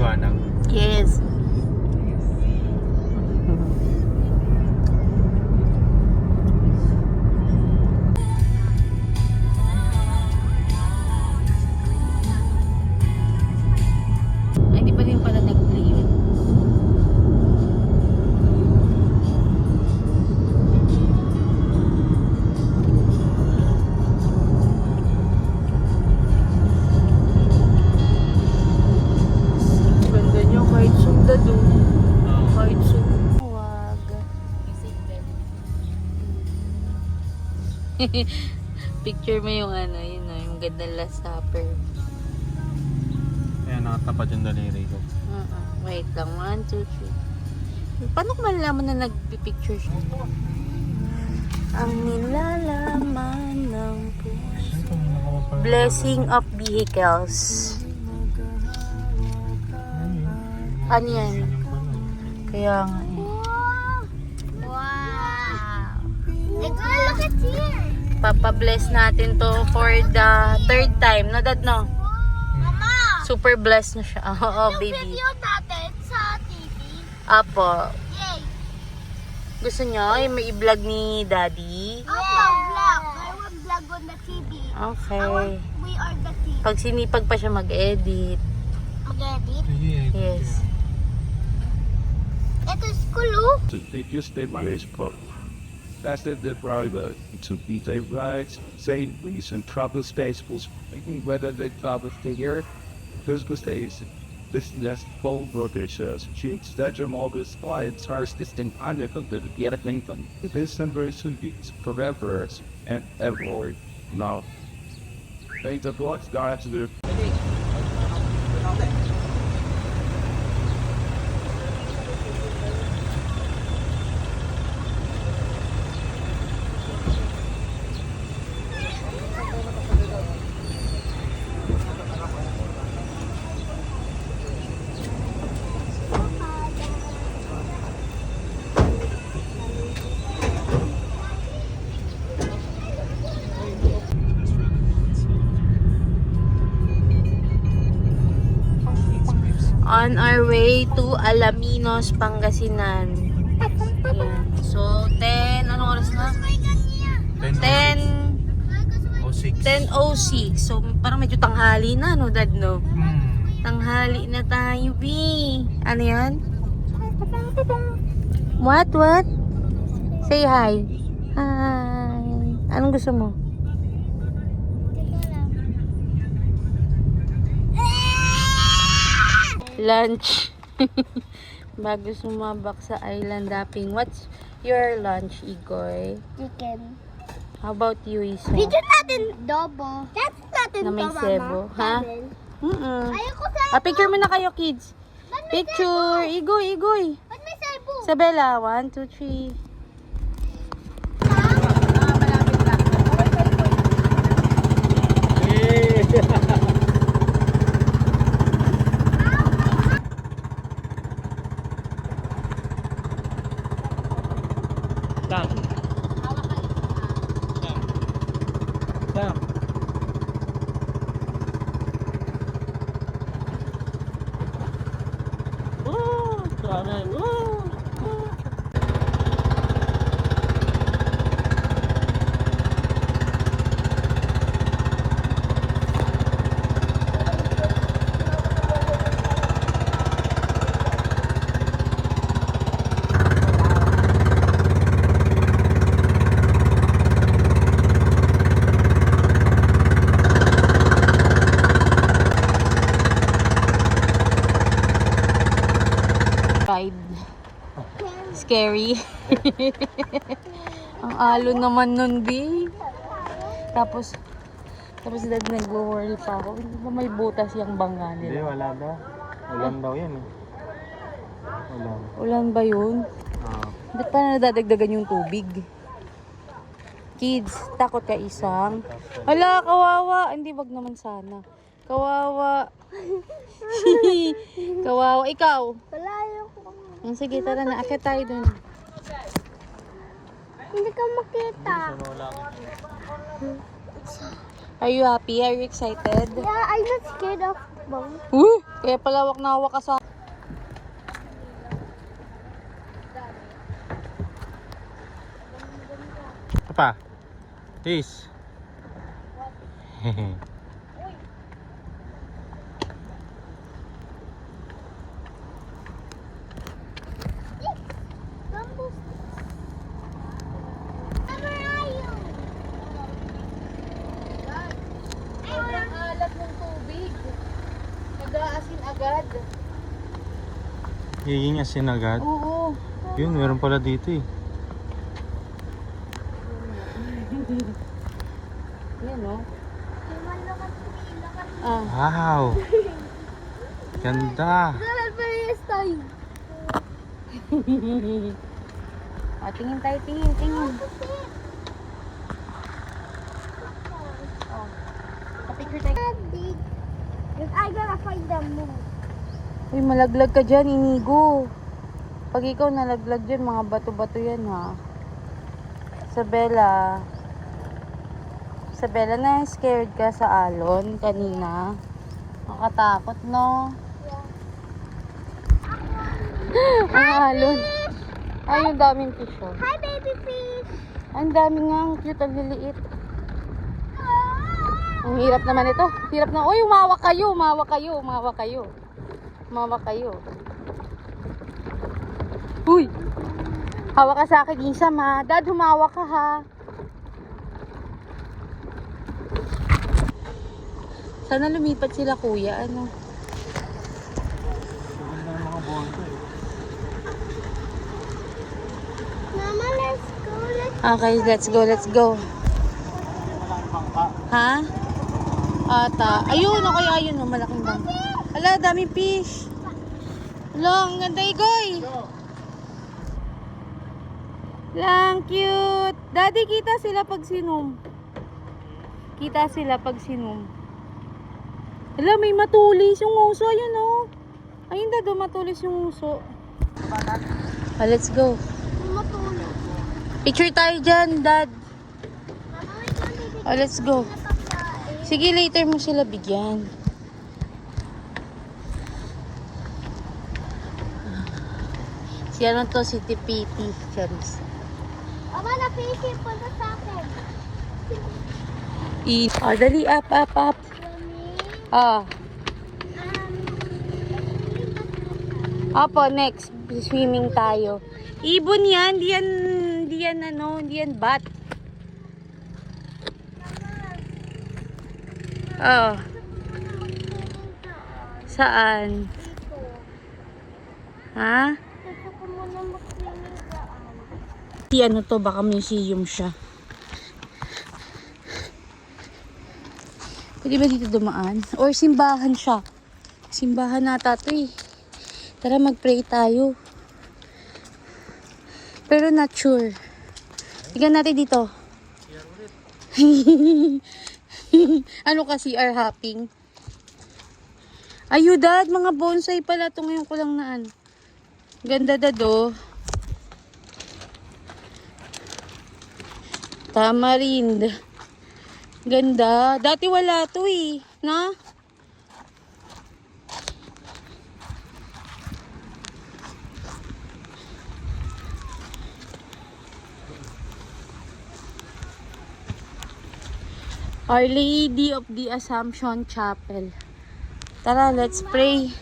maliwanag. Yes. Ay, di pa rin pala nag-play yun. Ganda niyo kahit sundad o. Kahit sundad. Wag. Picture mo yung ano, yun o, yung gandang last supper. Kaya nakatapat yung daliri ko. Wait lang, 1, 2, 3. Paano ko malalaman na nagpipicture siya? Ang nilalaman ng puso. Blessing of vehicles. Ano yan? Kaya nga eh. Wow! Look at here! Papa-bless natin to for the 3rd time. No, Dad, no? Mama! Super blessed na siya. Oo, Yung baby. video natin sa TV. Apo. Yay! Gusto nyo yung may i-vlog ni Daddy? I want vlog. I want vlog on the TV. Okay. We are the TV. Pag sinipag pa siya mag-edit. Mag-edit? Yes. Ito is kulo. They just did my Facebook. That's it, the driver to be they rights, say reason trouble space was making whether they trouble here. This was days. This just full brokerage cheeks that your mobile clients are distant under the get a thing from this number is forever and ever. Now, they the blocks got to the On our way to Alaminos, Pangasinan. Ayan. So, 10, anong oras na? 10:06. 10:06. So, parang medyo tanghali na, no, Dad, no? Tanghali na tayo, B. Ano yan? What? Say hi. Hi. Anong gusto mo? Lunch. Bago sumabak sa island hopping. What's your lunch, Igoy? Chicken. How about you, Isa? Video natin double. That's natin Na may to, Mama. sebo, ha? Ayoko sa Picture mo na kayo, kids. Picture. Igoy. Ba't may sebo? Isabella, 1, 2, 3. Scary. Ang alon naman nun, B. Tapos Dad nag-worry pa ako. Hindi ba may butas yung bangga Hindi, nila? wala daw. Ulan daw yan eh. Ulan. Ulan ba yun? Ba't pa nadadagdagan yung tubig? Kids, takot ka isang? Hala, kawawa. Hindi, wag naman sana. Kawawa. Kawawa. Ikaw? Wala yung... Sige, tara na. Akit tayo dun. Hindi ka makita. Are you happy? Are you excited? Yeah, I'm not scared of bang. Kaya pala wak na hawak ka sa... pa. Please. Bamboo. Where are you? Sobrang alat ng tubig. Nag-aasin agad. Higing asin agad. Oo. Yun, meron pala dito eh. Yan o. Lumakas. Ah. Wow. Ganda. Dapat pa yung stay. O, tingin tayo, tingin. O. Kapicture tayo. Big. If I gotta find the moon. Uy, malaglag ka dyan, Inigo. Pag ikaw nalaglag dyan, mga bato-bato yan, ha? Isabella. Isabella, na-scared ka sa alon kanina? Nakatakot, no? Ang alon. Ay, yung daming fish, oh. Hi, baby fish. Ang dami nga, ang cute, ang liliit. Ang hirap naman ito. Hirap na. Uy, umawak kayo. Uy! Hawak ka sa akin, Isam, ha? Dad, humawak ka, ha? Sana lumipat sila, kuya. Ano? Mama, let's go. Okay, let's go. Ha? Ata. Ayun, o kaya ayun, oh, malaking bang. Ala, daming fish. Ala, ang ganda, Igoy. Lang, cute. Daddy, kita sila pag sinom. Ala, may matulis yung uso. Ayun, oh. Ayun, Dad, oh, matulis yung uso. Let's go. Matulog. Picture tayo dyan, Dad. Mama, wait lang, baby. Let's go. Pagkain. Sige, later mo sila bigyan. Si ano to, si Tipiti. Charis. Mama, na-fishing po na sa akin. Oh, dali, up. Mami, Ah. Opo, next. Swimming tayo. Ibon yan. Di yan bat. Oh. Saan? Ha? gusto ko muna mag-swimming daan. Si ano to, baka museum siya. Pwede ba dito dumaan? Or simbahan siya. Simbahan nata to eh. Tara, mag-pray tayo. Pero not sure. Tignan natin dito. Ano ka, CR hopping? Ayo, Dad, mga bonsai pala to. Ngayon ko lang naan. Ganda, Dad, oh. Tamarind. Ganda. Dati wala to eh. Na? Our Lady of the Assumption Chapel. Tara, let's pray.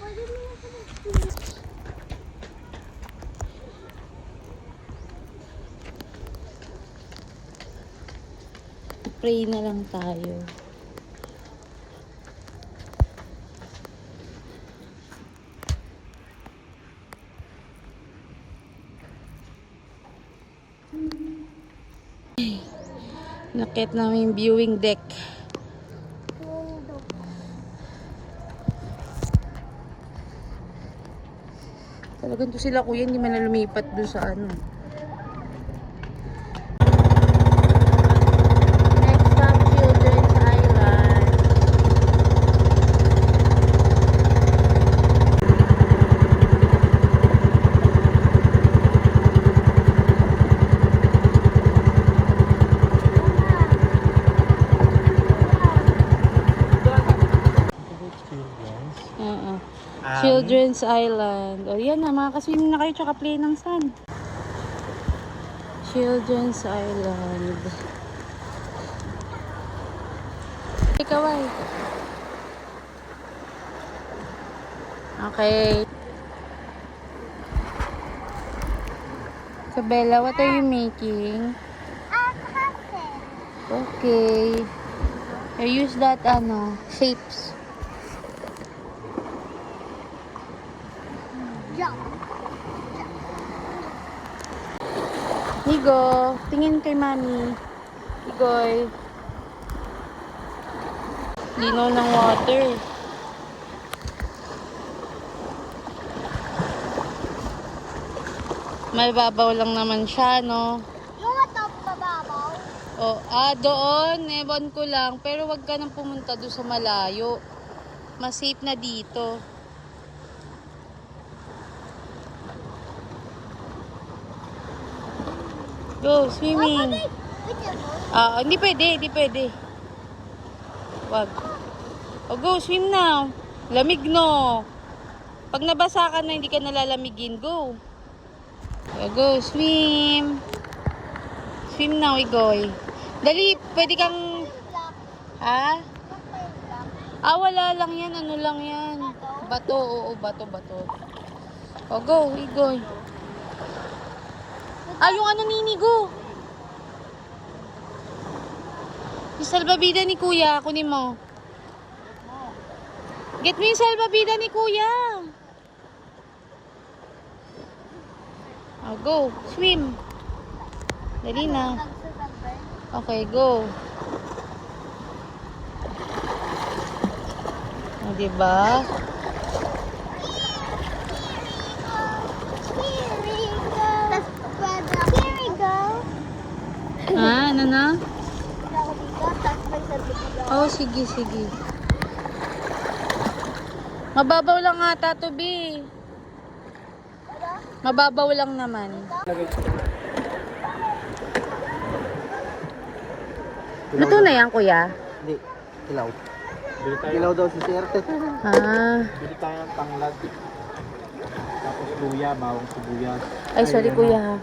Pray na lang tayo. Nakit namin yung viewing deck. Talagang to sila, kuya, hindi man na lumipat doon sa ano. Next stop, Children's Island. Children's Island. O yan na, makakaswimming na kayo tsaka play ng sand. Children's Island. Ikaw ay. Okay. So Bella, what are you making? Castle. Okay. You use that shapes. Jump. Higo, tingin kay mami. Higoy. Linaw ng water. Mababaw lang naman siya, no? Yung matap mababaw. Doon, ewan ko lang. Pero wag ka nang pumunta doon sa malayo. Mas safe na dito. Go, swimming. Hindi pwede. Wag. Go, swim na. Lamig, no? Pag nabasa ka na, hindi ka nalalamigin. Go. Go, swim. Swim na, Igoy. Dali, pwede kang... Ha? Wala lang yan. Ano lang yan? Bato, oo, bato. Go, Igoy. Yung Nini, go. Yung salbabida ni Kuya, kunin mo. Get mo yung salbabida ni Kuya. Go, swim. Dali na. Okay, go. Diba? Here we go. Ano na? Ako dito, tapos may sabi ko. Sige. Mababaw lang ata to, B. Mababaw lang naman. Luto na yan, Kuya? Hindi. Ilaw. Ilaw daw si Sir. Bili tayo ng tanglad. Tapos luya, bawang sibuyas. Ay, sorry, Kuya, ha.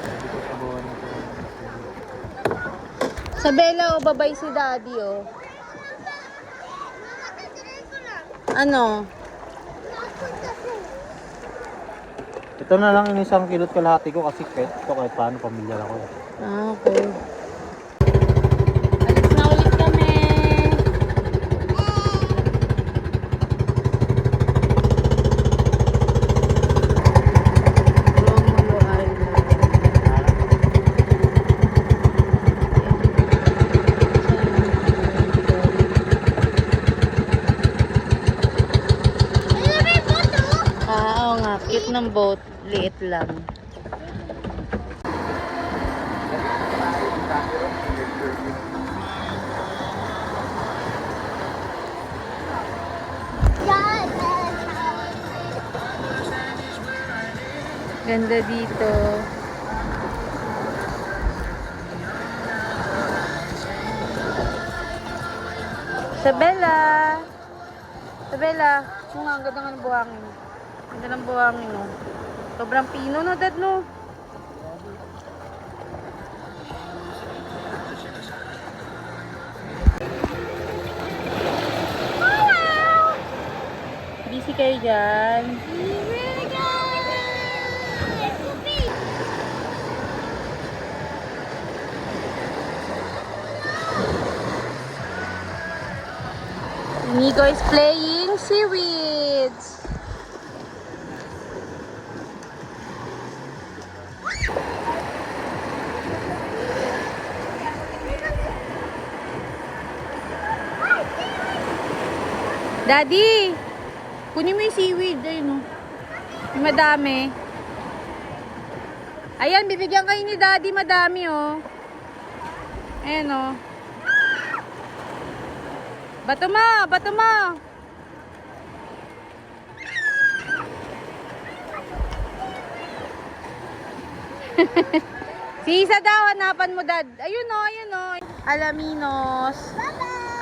Dito sa bawa na ito. Sa Bella, babay si Daddy, Ano? Ito na lang yung 1 kilot kalahati ko kasi pet ito kahit paano pamilyar ako. Okay. Alis na ulit kami. Romulo Island. Oo nga, cute ng boat. Liit lang. Ganda dito. Isabella! Isabella! Ang ganda nga ng buhangin. Ganda ng buhangin, no? Sobrang pino, no, Dad, no? Busy kayo dyan. Nico is playing seaweeds. Daddy, kunin mo yung seaweed. Ayun, oh. Yung madami. Ayan, bibigyan kayo ni Daddy. Madami, oh. Ayan, oh. Bato mo, bato mo. Si Isa daw, hanapan mo, Dad. Ayun, oh, ayun, oh. Alaminos.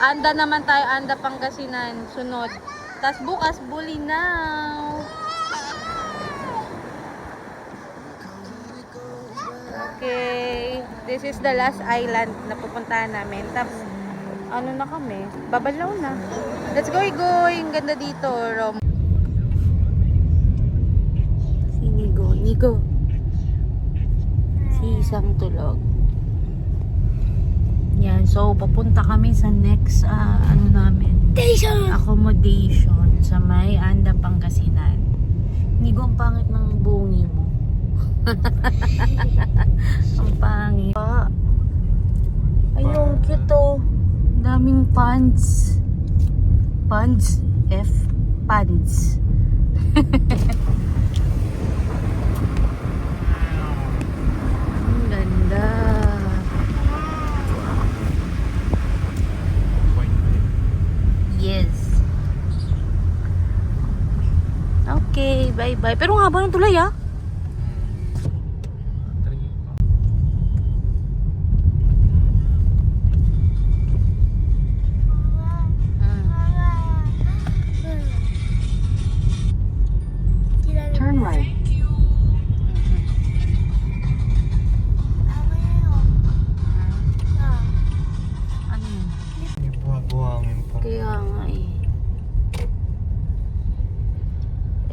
Anda naman tayo, Anda Pangasinan. Sunod. Tas bukas, Bulinaw. Okay. This is the last island na pupuntahan namin. Tapos, ano na kami, babalaw na. Let's go, Igoy. Ang ganda dito, Rom. Si Nigo. Nigo. Si isang tulog. Yan, so papunta kami sa next ano namin, accommodation sa may Anda, Pangasinan. Nigo, ang pangit ng bungi mo. Ang pangit. Ay, yung cute oh. Daming pants. Pants? F? Pants. Ang ganda. Yes. Okay, bye-bye. Pero nga ba ng tulay ah? Turn right. Ano yun? May buhangin pa. Kaya nga eh.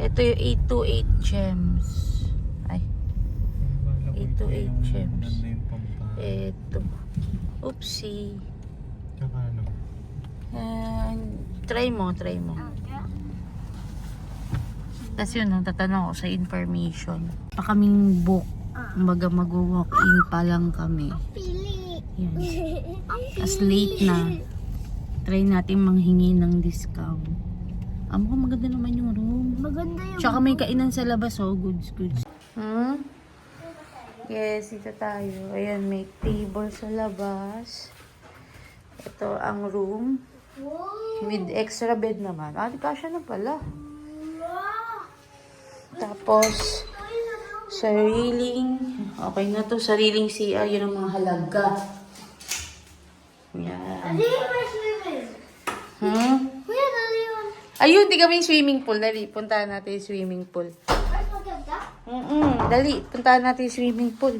Ito yung 828 gems. Ay, 828 gems. Ito. Oopsie. Tsaka ano? Try mo. Tapos yun, tatanong ko sa information. Pa kaming book. Kumbaga mag-walk-in pa lang kami. Pili. Yan. As late na. Try natin manghingi ng discount. Mukhang maganda naman yung room. Maganda yung... Tsaka may kainan sa labas, oh. Goods. Yes, dito tayo. Ayan, may table sa labas. Ito ang room. With extra bed naman. Di kasya na pala. Tapos, sariling, okay na to, sariling CR, yun ang mga halaga. Yan. Kuya, dali yun. Ayun, di kami swimming pool. Dali, puntahan natin yung swimming pool. Mas maganda? Dali, puntahan natin yung swimming pool.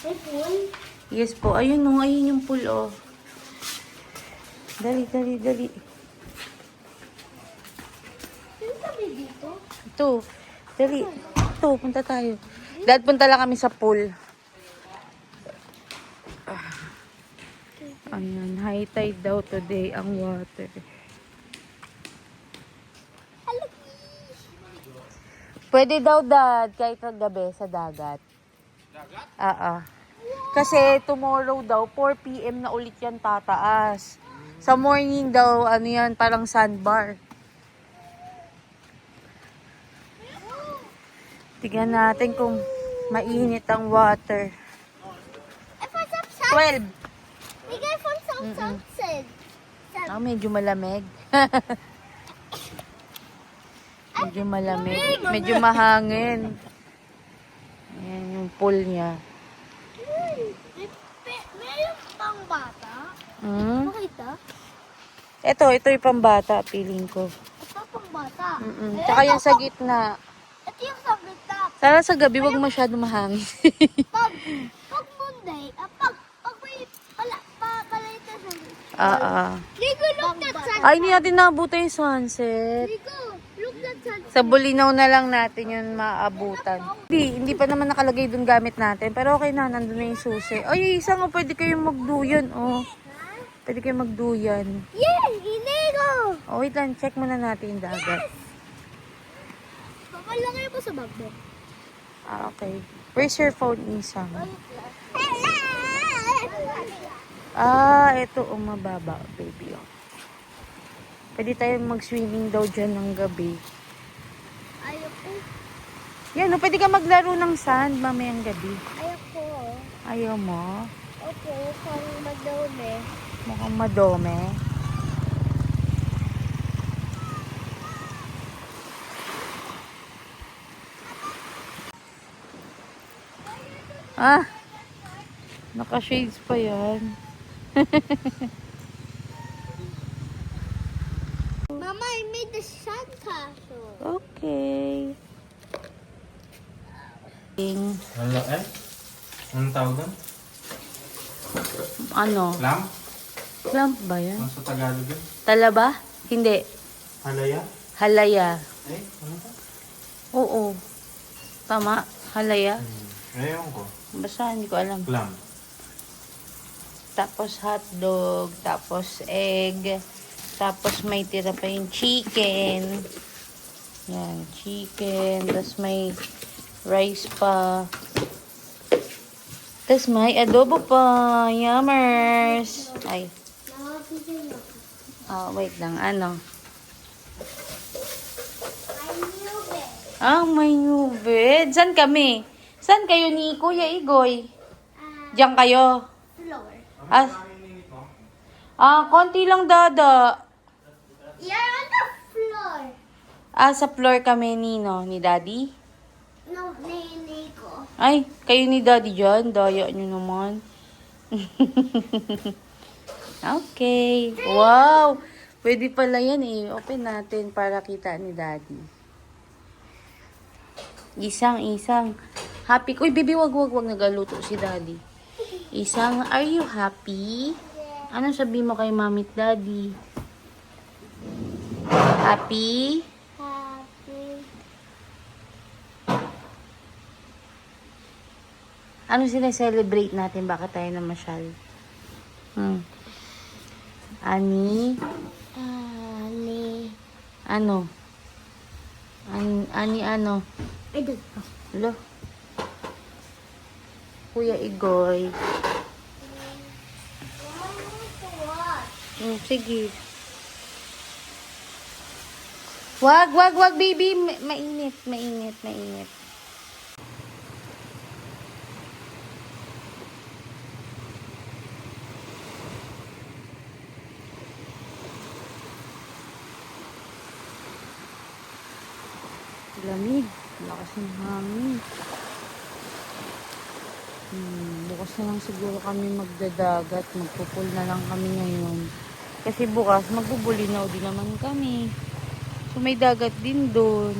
May pool? Yes po, ayun no, ayun yung pool, oh. Dali. Sino kami dito? Ito, dali. Ito, punta tayo. Dad, punta lang kami sa pool. Ayan, high tide daw today ang water. Pwede daw, Dad, kahit gabi sa dagat. Dagat? Kasi tomorrow daw, 4 PM na ulit yan tataas. Sa morning daw, ano yan, parang sandbar. Tignan natin kung mainit ang water. Eh, for some sun. 12. Bigay for some sunset. Medyo malamig. Medyo malamig. Medyo mahangin. Ayan yung pool niya. Mayroon pang bata. Makita? Ito yung pambata, feeling ko. Ito pang bata. Tsaka yung sa gitna. Ito yung sa gitna. Sana sa gabi, wag masyado mahangin. Pag Monday, pag may palay ka sa Rico, look that sunset. Ay, hindi natin naabutan yung sunset. Rico, look that sunset. Sa Bulinaw na lang natin yun maabutan. Hindi pa naman nakalagay dun gamit natin. Pero okay na, nandun na yung susi. Ay, isa nga, pwede kayong magduyan, oh. Pwede kayong magduyan. Yes, inigo. Oh, wait lang, check muna natin yung dagat. Pamalagay mo sa bag mo. Okay. Where's your phone, Isang? Ito, mababa, baby. Oh. Pwede tayong mag-swimming daw dyan ng gabi. Ayoko. Yan, oh, pwede ka maglaro ng sand mamayang gabi. Ayoko. Ayaw mo? Okay, pang madome. Mukhang madome. Naka-shades pa yan. Mama, I made the sandcastle. Okay. Ano eh? Anong tawag doon? Ano? Lam? Clamp ba yan? Ano sa Tagalog yun? Talaba? Hindi. Halaya? Halaya. Ano ba? Oo. Tama. Halaya. Ngayon ko. Basta hindi ko alam. Lam. Tapos hotdog. Tapos egg. Tapos may tira pa yung chicken. Yan. Chicken. Tapos may rice pa. Tapos may adobo pa. Yummers. Ay. Oh, wait lang. Ano? Ah, may new bed. Saan kami? Saan kayo ni Kuya Igoy? Diyan kayo? Floor. Konti lang dada. You're on the floor. Sa floor kami ni Daddy? No, nini ko. Ay, kayo ni Daddy dyan. Daya nyo naman. Okay. Wow. Pwede pala yan eh. Open natin para kita ni Daddy. Isang. Happy. Uy, baby, wag nagaluto si Daddy. Isang, are you happy? Ano sabi mo kay Mami at Daddy? Happy? Happy. Ano sila-celebrate natin? Bakit tayo namasyal? Ani? Ano? Ani ano? Ay, doon. Hello? Kuya Igoy. Sige. Wag, baby. Mainit. Lamig. Lakas ng hangin. Bukas na lang siguro kami magdadagat. Magpupul na lang kami ngayon. Kasi bukas magbubulinaw din naman kami. So may dagat din doon.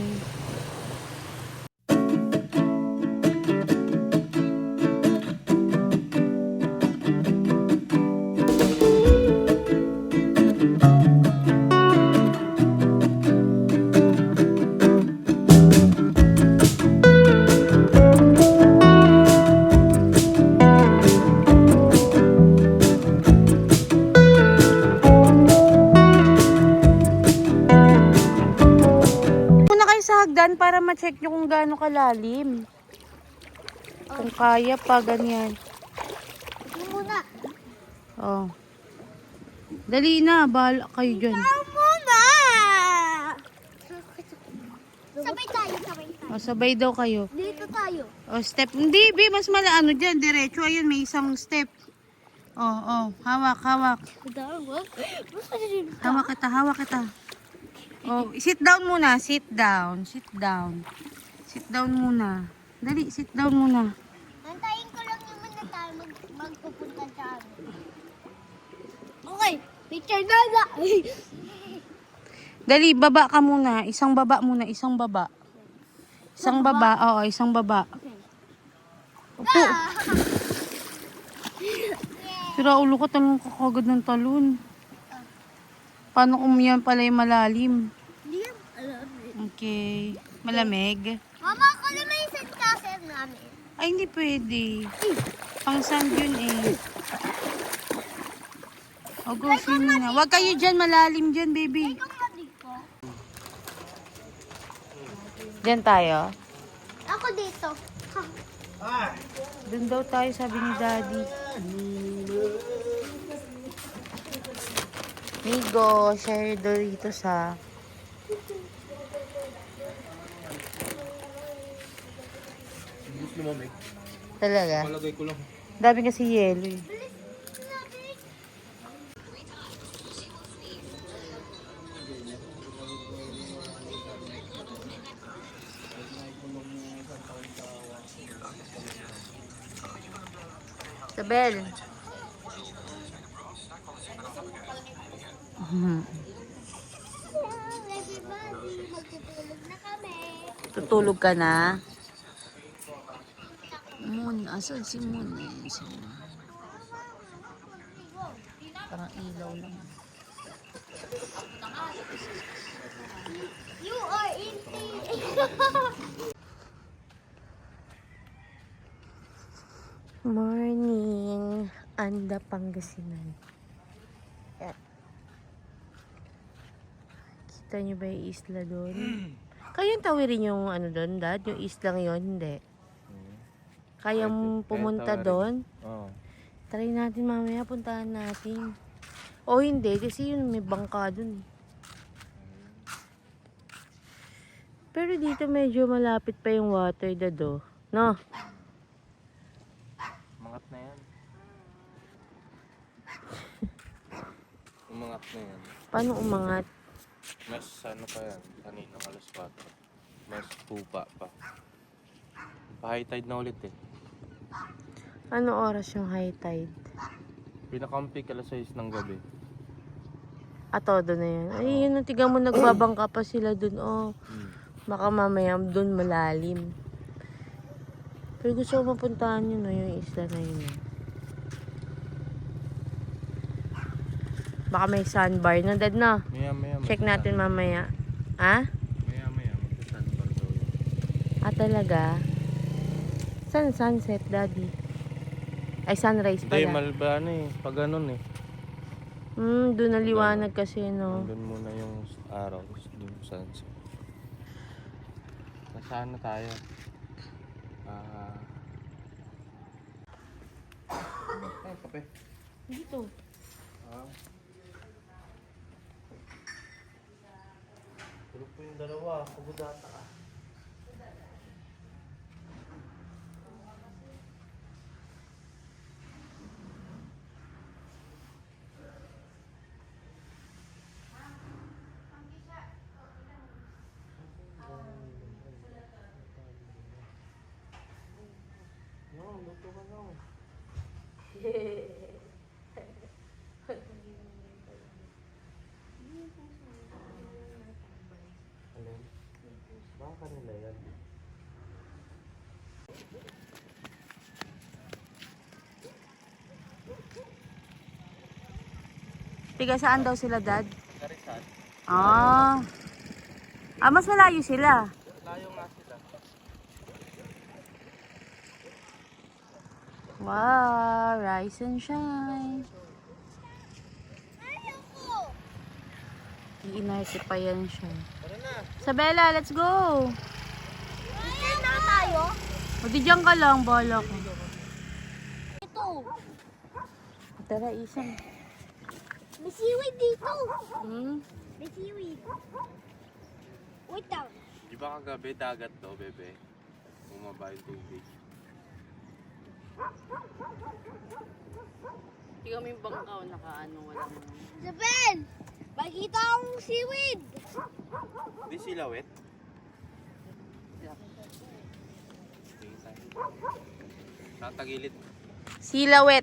Para ma-check nyo kung gaano kalalim. Kung kaya pa, ganyan. Ito muna. Oh. Dali na, bahala kayo dyan. Ito muna. Sabay tayo. Sabay daw kayo. Dito tayo. Step. Hindi, mas malaano dyan, diretso. Ayun, may isang step. Hawak. Hawak kita. Sit down muna. Sit down muna. Dali, sit down muna. Antayin ko lang naman na tayo magpupunta sa amin. Okay, picture na lang. Dali, baba ka muna. Isang baba. Isang baba. Opo. Sira ulo ko, talong ka kagad ng talon. Paano kung yan pala yung malalim? Hindi yan alam eh. Okay. Malamig? Mama, ako naman yung sandcastle namin. Ay, hindi pwede. Pang sand yun eh. Go, swimming na. Huwag kayo dyan, malalim dyan, baby. Ikaw nga dito. Dyan tayo? Ako dito. Doon daw tayo, sabi ni Daddy. Migo, share Doritos ha. Talaga? Malagay ko lang. Dami kasi yelo eh. Isabel. Everybody, magtutulog na kami. Tutulog ka na? Moon, asan si Moon? Parang ilaw lang. You are eating. Morning, Anda, Pangasinan. Yan. Kita niyo ba yung isla doon? Kayang tawirin yung ano doon, Dad? Yung islang yon hindi. Kayang pumunta doon? Oo. Try natin mamaya, puntahan natin. O hindi, kasi yun may bangka doon. Pero dito medyo malapit pa yung water, Dado. No? Umangat na yan. Umangat na yan. Paano umangat? Mas ano pa yan, kanina alas 4. Mas pupa pa. Pa-high tide na ulit eh. Ano oras yung high tide? Pinaka-peak alas 6 ng gabi. Todo na yan. Ay, yun, tiga mo, nagbabangka pa sila dun. Oh, baka mamaya dun malalim. Pero gusto ko mapuntahan yun, no, yung isla na yun. Baka may sandbar na, Dad, no? Maya. Check natin mamaya. Ha? Maya. Magsasanbar daw yun. Talaga? Saan sunset, Daddy? Ay, sunrise Hindi, pala. malba ano eh. Pag ganun eh. Doon naliwanag kasi, no? Nandun muna yung araw. Doon sunset. Nasaan na tayo? Kape. Dito. Tulog po yung dalawa. Pagod ata ka. No, luto ka na. Alin? Baka kanila yan. Tiga saan daw sila, Dad? Karisan. Mas malayo sila. Layo nga sila. Wow, rise and shine. Iinarte pa yan siya. Tara na. Sabela, let's go! Ayan na tayo. O, di dyan ka lang, bala ko. Ito. Tara, isang. May seaweed dito. May seaweed. Wait lang. Di ba kagabi dagat to, bebe? Bumaba yung tubig. Tiga mo yung bangkaw, nakaano, walang... Saben! Makita akong seaweed. Di silawet? Tingin tayo. Saan tagilid? Silawet.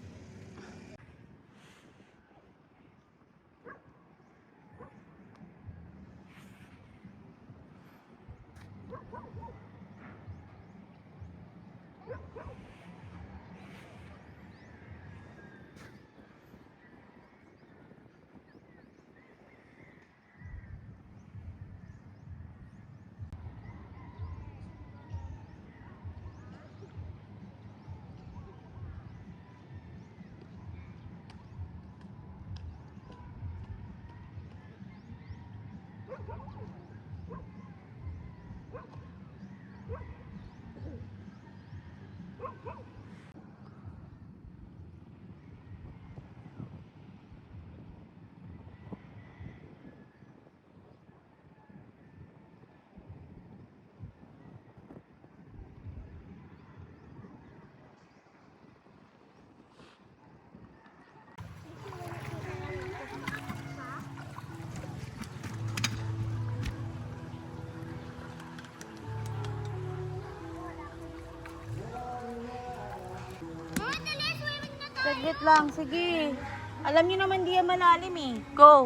Saglit lang, sige. Alam niyo naman di yan malalim eh. Go!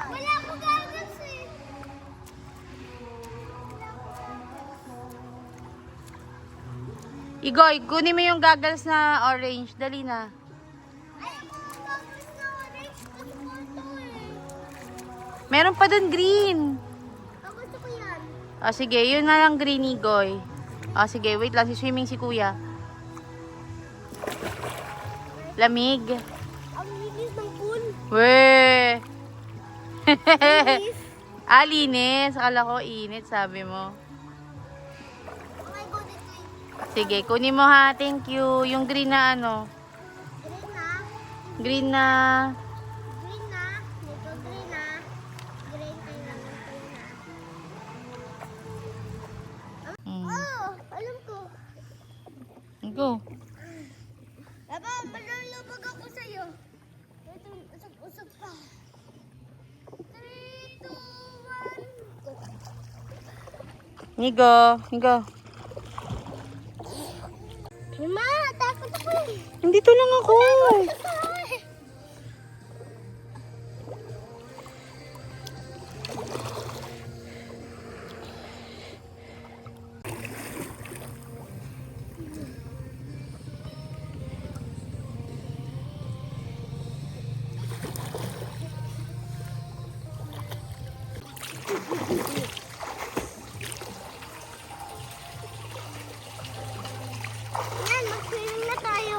Wala akong goggles eh. Igoy, kunin mo yung goggles na orange. Dali na. Ay, mga bagos na orange. Gusto ko ito eh. Meron pa dun green. Gusto ko yan. O sige, yun na lang green, Igoy. O sige, wait lang. Si swimming si kuya. Lamig. Ang linis ng pool. Weh! Linis. Linis. Akala ko init, sabi mo. Oh my God, ito yung Sige, kunin mo ha. Thank you. Yung green na ano. green na. Green na... Green na. Dito green na. Green kailangan green na. Mm. Oh, alam ko. Go. Aba, malulubog ako sa'yo. Ito, usap-usap pa. 3, 2, 1, go. Nigo. Nigo. Ma, takot ako eh. Nandito lang ako. Yan, mag-swimming na tayo.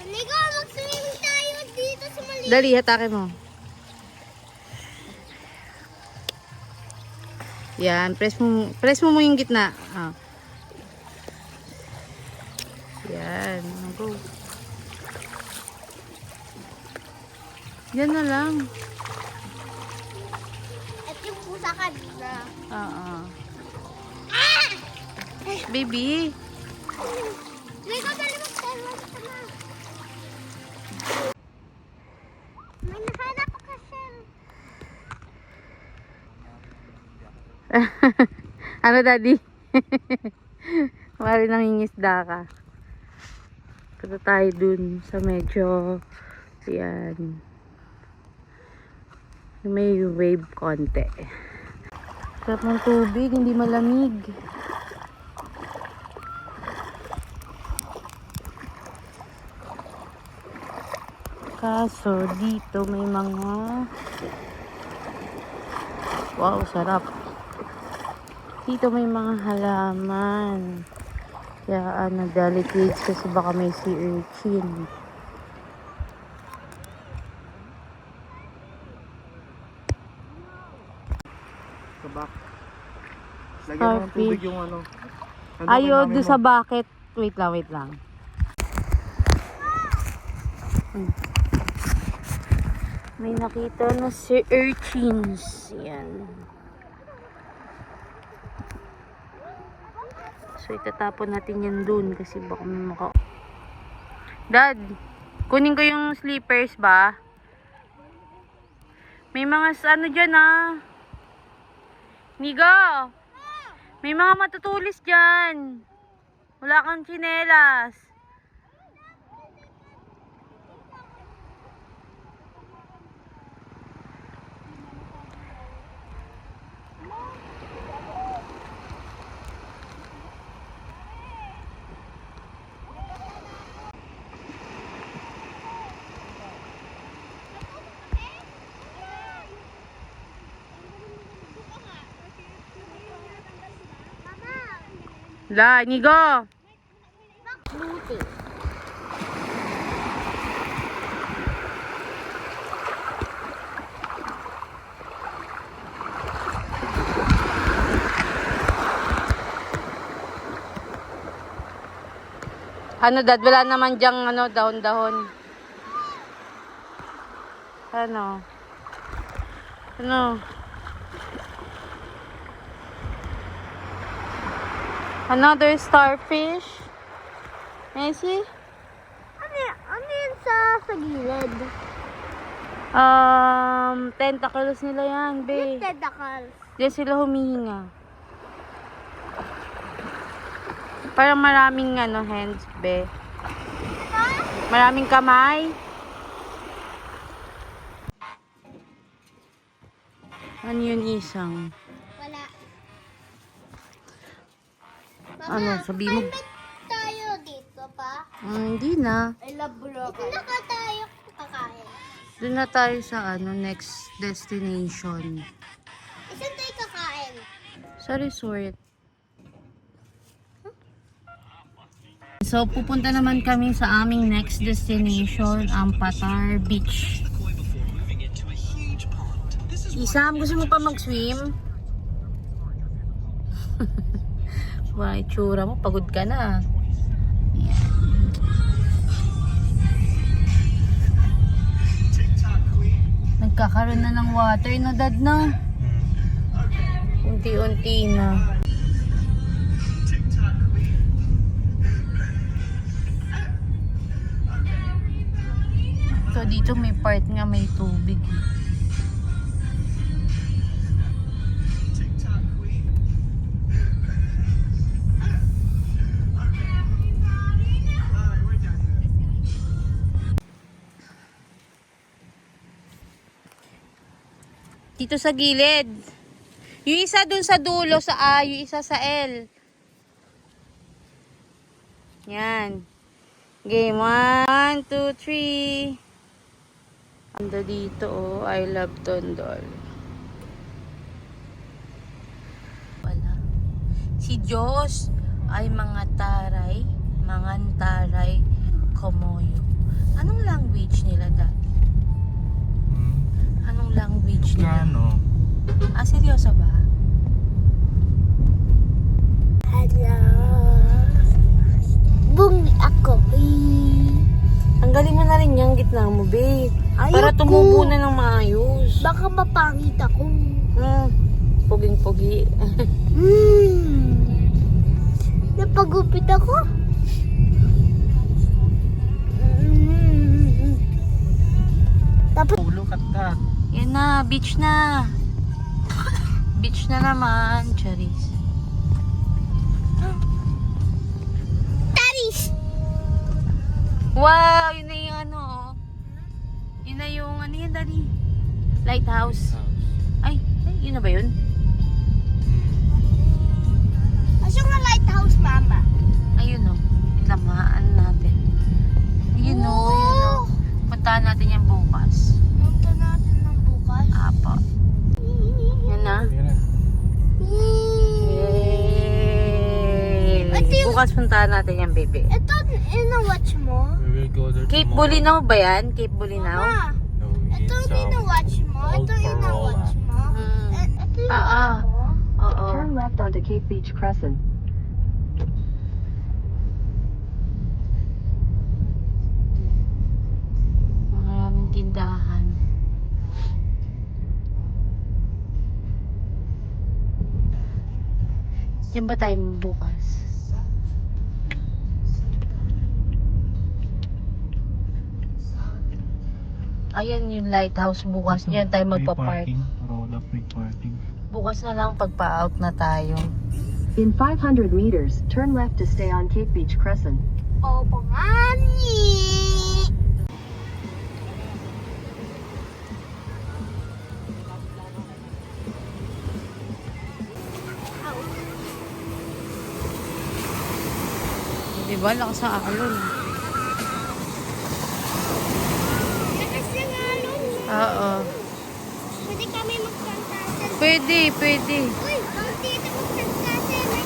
Nico, mag-swimming tayo dito sa maliit. Dali, hatake mo. Yan, press mo yung gitna. Ah. Yan, go. Yan na lang. At yung pusa kanina. Oo. Ah! Baby. Nico, dali mag-tayo. Tama. May nahanap ka siya. Ano, daddy? Mari nangingisda ka. Punta tayo dun sa medyo, yan, may wave konti. Sarap ng tubig, hindi malamig. Kaso dito may mga, wow, sarap. Dito may mga halaman. Kaya delicate kasi baka may sea urchin. Kabak. Lagyan mo ng tubig yung ano. Ayaw doon sa bucket. Wait lang, wait lang. May nakita na sea urchins. Yan. So, itatapon natin yan dun kasi baka may maka... Dad, kunin ko yung slippers ba? May mga ano dyan ah. Nigo! May mga matutulis dyan. Wala kang tsinelas. La, Nigo! Buti. Ano, Dad? Wala naman dyang ano, dahon-dahon. Ano? Ano? Another starfish? Messi? Ano yun sa gilid? Tentacles nila yan, Yung be. tentacles. Diyan sila humihinga. Parang maraming ano, hands, be. Maraming kamay. Ano yun, isang? Wala. Ano, sabi mo? Helmet tayo Hindi na. I love Bulacan. Ito na ka tayo kakain. Doon na tayo sa next destination. Saan tayo kakain? Sa resort. So, pupunta naman kami sa aming next destination, ang Patar Beach. Isam, gusto mo pa mag-swim? Wala, itsura mo, pagod ka na. Nagkakaroon na ng water, no, Dad, no? Unti-unti na. So, dito may part nga may tubig. Dito sa gilid. Yung isa dun sa dulo sa A, yung isa sa L. Yan. Game 1, 2, 3. Ando dito, oh. I love Tondol. Wala. Si Diyos ay mga taray, komoyo. Anong language nila, Dad? Anong language nila? Ah, seryoso ba? Hello. Bungi ako. Ang galing mo na rin yung gitna mo, babe. Para tumubo na ng maayos. Baka mapangit ako. Puging-pugi. Napagupit ako. Tapos Look at that. Yan na, beach na. Beach na naman, Charis. Taris. Wow, yun na yung ano, oh. Yun na yung, ano yun, Daddy? Lighthouse. Ay, yun na ba yun? Asa nga lighthouse, Mama? Ayun, oh. Lamaan natin. Ayun, oh. Ayun, oh. Puntahan natin yan bukas. Punta natin ng bukas. Apo. Yan na. Yay! Ito yung- Bukas puntahan natin yan, baby. Ito, ina-watch mo? We will go there Cape Bulinaw ba yan? Cape Bulinaw? Ma, No, ito yung ina-watch mo? Ito yung ina-watch mo? Hmm. Ito yung Ah, Oo. Turn left onto Cape Beach Crescent. Maraming tindahan. Yan ba tayo bukas? Ayan yung lighthouse bukas. Diyan tayo magpa-park. Roll up, free parking. Bukas na lang pagpa-out na tayo. In 500 meters, turn left to stay on Cape Beach Crescent. O, pangani! Diba? Lakas sa alon. Kasi nga, Lon, Oo. pwede kami mag-sandcastle. Pwede, pwede. Uy, ang dito mag-sandcastle.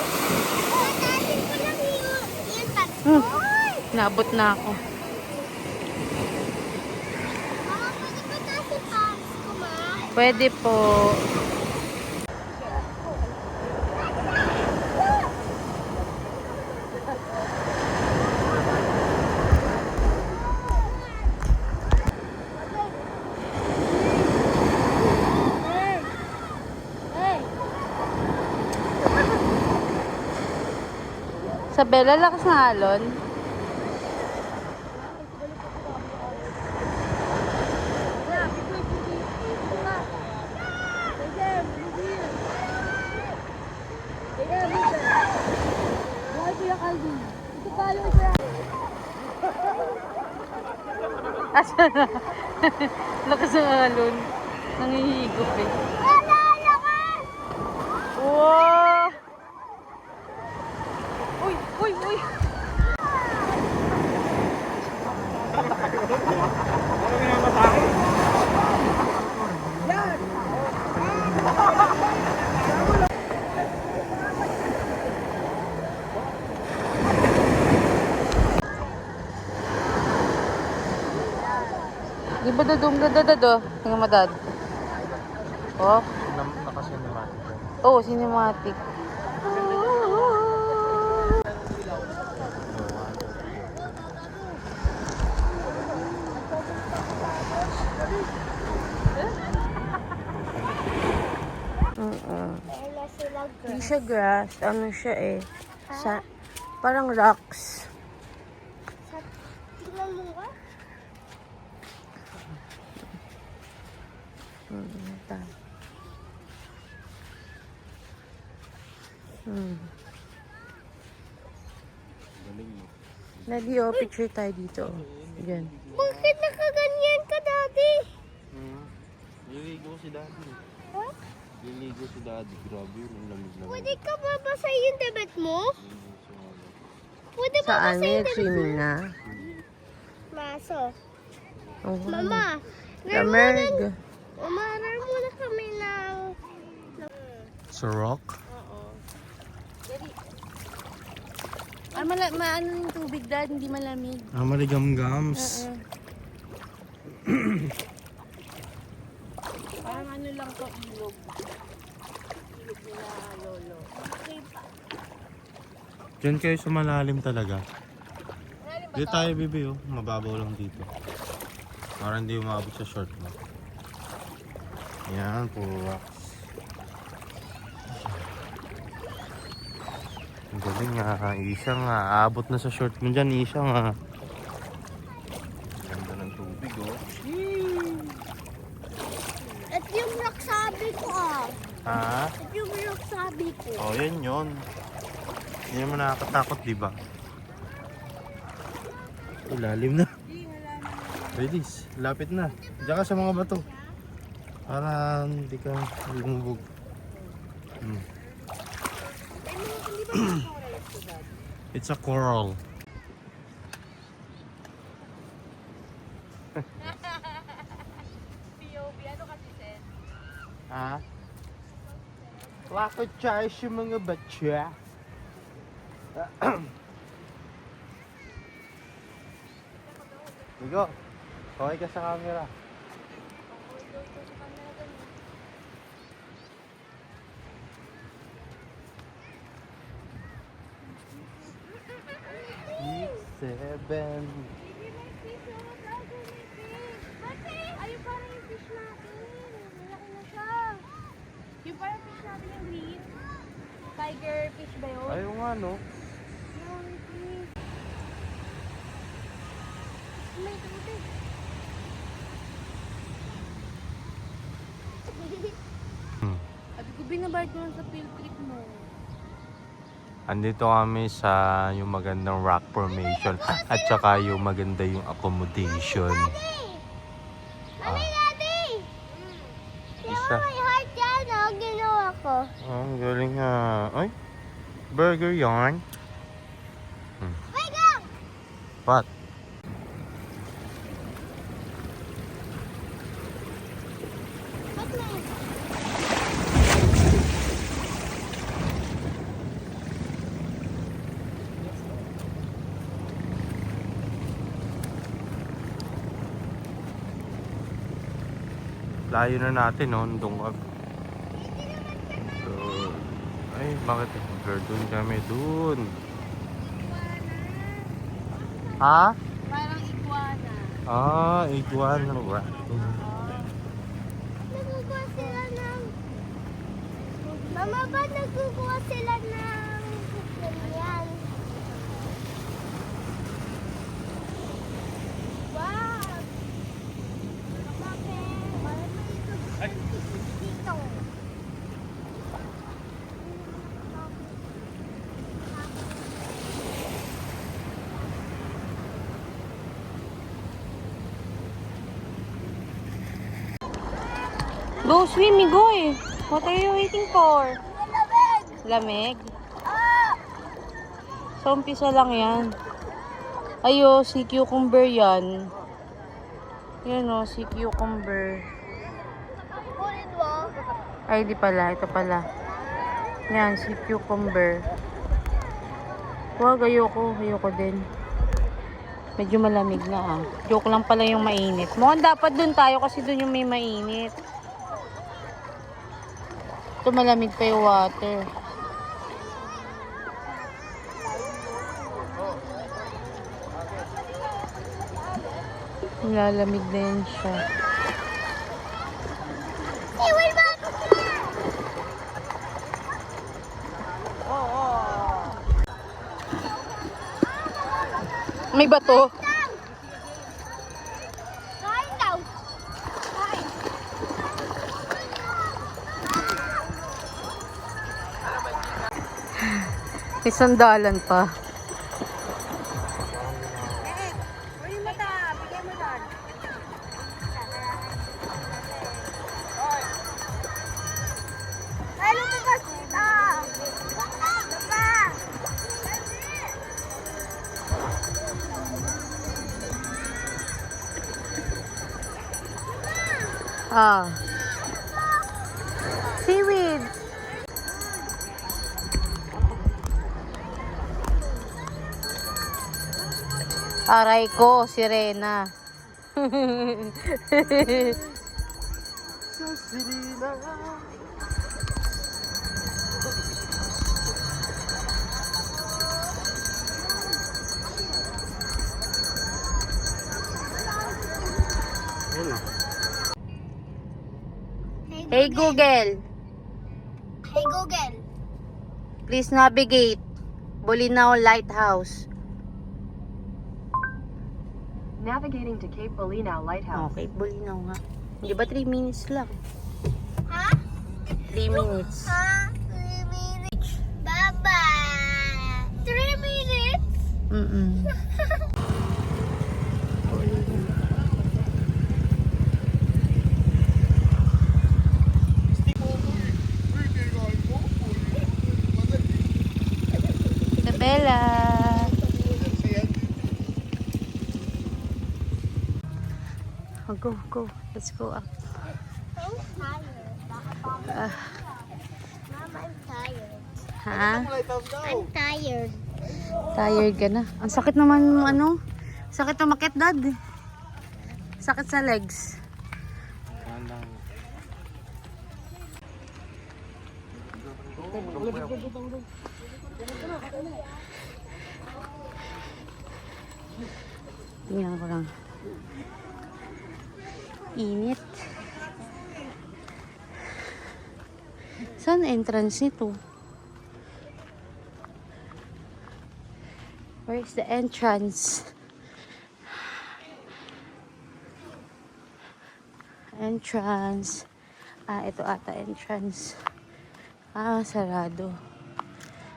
Patasin ko lang yung tatlo. Nabot na ako. Mama, pwede ba tayo pants kumain? Pwede po. Sa Bella, lakas ng alon. Asa na? Lakas ng alon. Nangihigop eh. Wala, lakas! Wow! Uy, uy, uy! Di ba dadong dadadado? Tingnan mo dad. Oh, Naka-cinematic. oh, cinematic. Wala silang Hindi siya grass. Ano siya eh? Sa, parang rocks. tingnan mo nga. Ito. Daddy, oh, picture tayo dito. Diyan. Bakit nakaganyan ka, Daddy? Liligo si Daddy. Ha? Liligo si Daddy. Grabe yun. Ang lamig-lamig. Pwede ka babasay yung damit mo? Pwede Saan? babasay May yung damit nag-swimming na? Maso. Oh, Mama, Lamerg. umarar muna kami ng... Sa rock? Ah, maano yung tubig, dad? Hindi malamig. Ah, maligam-gams. Parang ano lang to, ilog. Ilog nila, lolo. Diyan kayo sa malalim talaga. Dito tayo, bibi, oh. Mababaw lang dito. Para hindi umabot sa short mo. Yan, puro rocks. Ang galing nga, Isang nga. Aabot na sa short mo dyan, Isang nga. Ganda ng tubig, oh. At yung rock sabi ko, ah. Ha? At yung rock sabi ko. Oh, yan yun. Hindi naman nakakatakot, di ba? Lalim na. Ladies, lapit na. Diyan ka sa mga bato. Para hindi ka lumubog. It's a coral. POV, ano kasi, Sen? Ha? Lakot siya yung mga batya. Ligo, kaway ka sa camera. Seven. Ayun parang yung fish natin. Malaki na siya. Yung parang fish natin yung green. Tiger fish ba yun? Ayaw nga, no? May tubig. Sabi ko, binabayad ko lang sa field trip mo. Andito kami sa yung magandang rock formation at saka yung maganda yung accommodation. Mami, Daddy! Isa. May heart yan, oh. Ginawa ko. Oh, ang galing nga. Ay, burger yarn. Wait lang! What? Ba't may isa? Layo na natin, no? Doon ka. So, ay, bakit? Doon kami, doon. Ha? Parang iguana. Ah, iguana ba? Nagkukuha sila ng... Mama, ba nagkukuha sila ng... Ganyan. Wow! Bakit? Parang may dito. Go swim, Migoy. What are you waiting for? Wala ba? Lamig? Sa umpisa lang yan. Ayo, si cucumber yan. Yan o, si cucumber. Kunin mo. Ay, di pala. Ito pala. Yan, si cucumber. Wag, ayoko. Ayoko din. Medyo malamig na ah. Joke lang pala yung mainit. Mukhang dapat dun tayo kasi dun yung may mainit. Ito malamig pa yung water. Lalamig na yan siya. Iwan mo! May bato. Kain daw. Kain. May sandalan pa. Ano ba kasi ito? Ano ba? Ah. Seaweed. Aray ko, sirena. Sa sirina. Hey Google, Hey Google. please navigate Bolinao Lighthouse. Navigating to Cape Bolinao Lighthouse. Okay, Bolinao nga. Di ba 3 minutes lang? Ha? 3 minutes. Ha? 3 minutes. Bye-bye. 3 minutes? Mm-mm. Isabella. Oh, go, go. Let's go up. I'm tired. Mom, I'm tired. Ha? Lighthouse daw. I'm tired. Tired ka na. Ang sakit naman ano? Sakit na makit, Dad. Sakit sa legs. Tingnan ko lang. Init. Saan entrance nito? Where's the entrance? Entrance. Ah, ito ata entrance. Ah, sarado.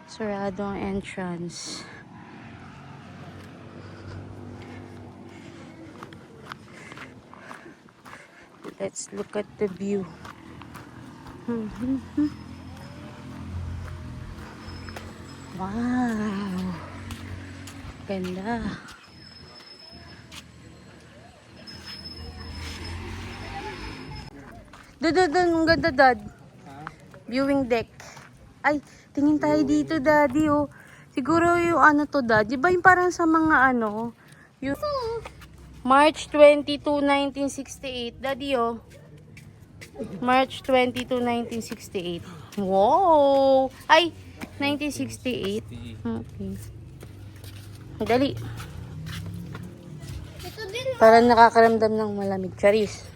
Sarado ang entrance. Let's look at the view. Wow. Ganda. Doon, ang ganda, Dad. Viewing deck. Ay, tingin tayo dito, Daddy, oh. Siguro yung ano to, Dad. Di ba yung parang sa mga ano, yung March 22, 1968. Daddy, oh. March 22, 1968. Wow! Ay, 1968. Okay. Dali. Ito din. Parang nakakaramdam ng malamig. Charis.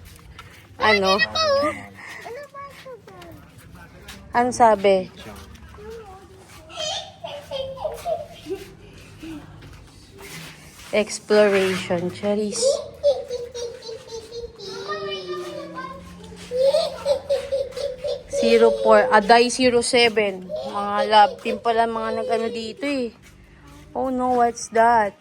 Ano? Ano ba ito? Ano sabi? Exploration. Charis. 04. Aday 07. Mga love team pala mga nag-ano dito eh. Oh no, what's that?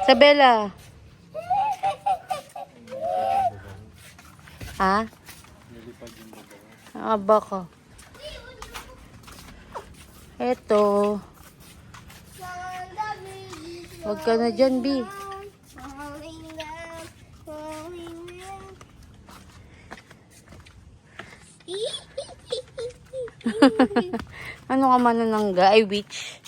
Isabella. Ha? Baka. Eto. Huwag ka na dyan, B. Ano ka mananangga? Ay, witch.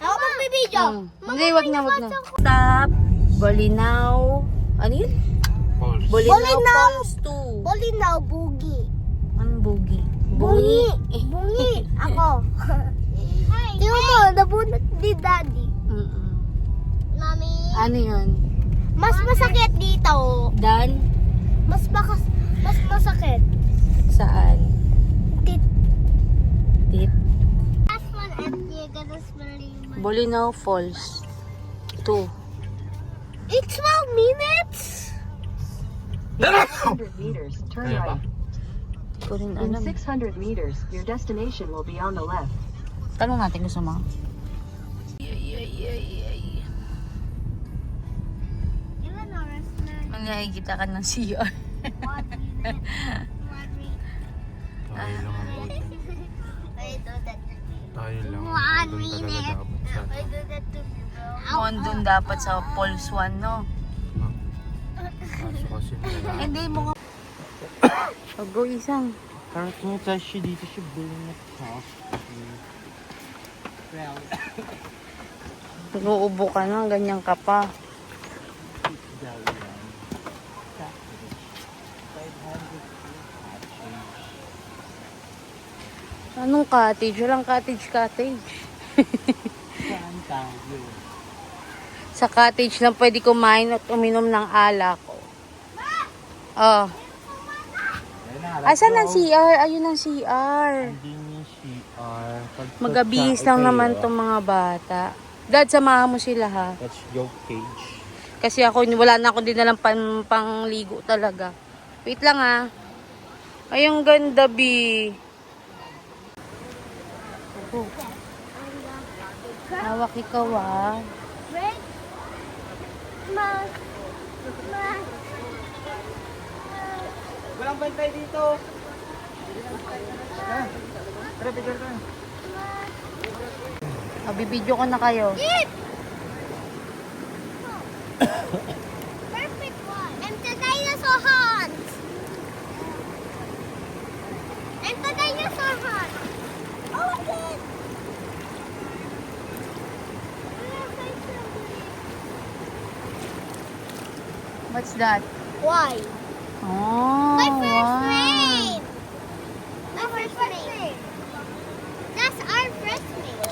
Ako magbibideo. Hindi, wag na. Stop. Bolinaw. Ano yun? Bolinaw Falls 2. Bolinaw, bugi. Anong bugi? Bungi. Bungi. Ako. Tingnan mo, nabunot ni Daddy. Mami. Ano yun? Mas masakit dito. Dan? Mas masakit. Saan? Tit. Tit. Last one and you're gonna smell it. Bolinaw Falls 2. It's 12 minutes. 600 meters, turn right. Ko rin In alam. 600 meters, your destination will be on the left. Tanong natin gusto mo. Ilan oras na? Ang nakikita ka ng CR. 1 minute. 1 minute. Tayo lang ang boat. I do that to me. Tayo lang. 1 minute. I do that to me, bro. Doon dapat sa Falls 1, no? Kaso kasi nila. Hindi mo nga. Go isang. Karot mo tayo siya dito siya bunot ha. Inuubo ka na, ganyan ka pa. Anong cottage? Walang cottage. Saan tayo? Sa cottage lang pwede kumain at uminom ng alak. Oh. Asan ang CR? Ayun ang CR. Hindi ni CR. Magabihis lang naman tong mga bata. Dad, samahan mo sila ha. Let's go cage. Kasi ako, wala na ako din nalang pangligo talaga. Wait lang ha. Ay, ang ganda, B. Oh. Hawak ikaw ha. Wait. Ma. Walang bantay dito. Tara, picture ka. Bibidyo ko na kayo. Perfect one. And the dinosaur hunt. And the dinosaur hunt. Oh, again. What's that? Why? Oh, My first wow. name. My first name. That's our first name.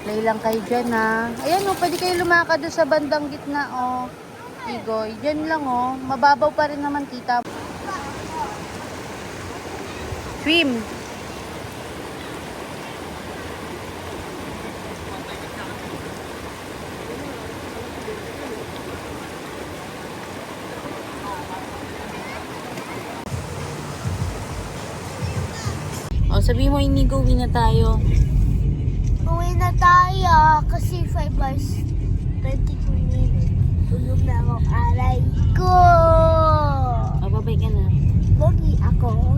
Play lang kayo dyan ha. Ayan o, pwede kayo lumakad doon sa bandang gitna o. Igoy, dyan lang o. Mababaw pa rin naman tita. Swim. O, sabi mo, inigo, uwi na tayo. Uwi na tayo kasi 5 hours 22 minutes. Tulog na ako, aray ko. O, babay ka na. Bogi ako.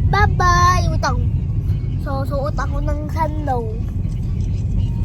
Bye-bye. Utang. So, suot ako ng sandal.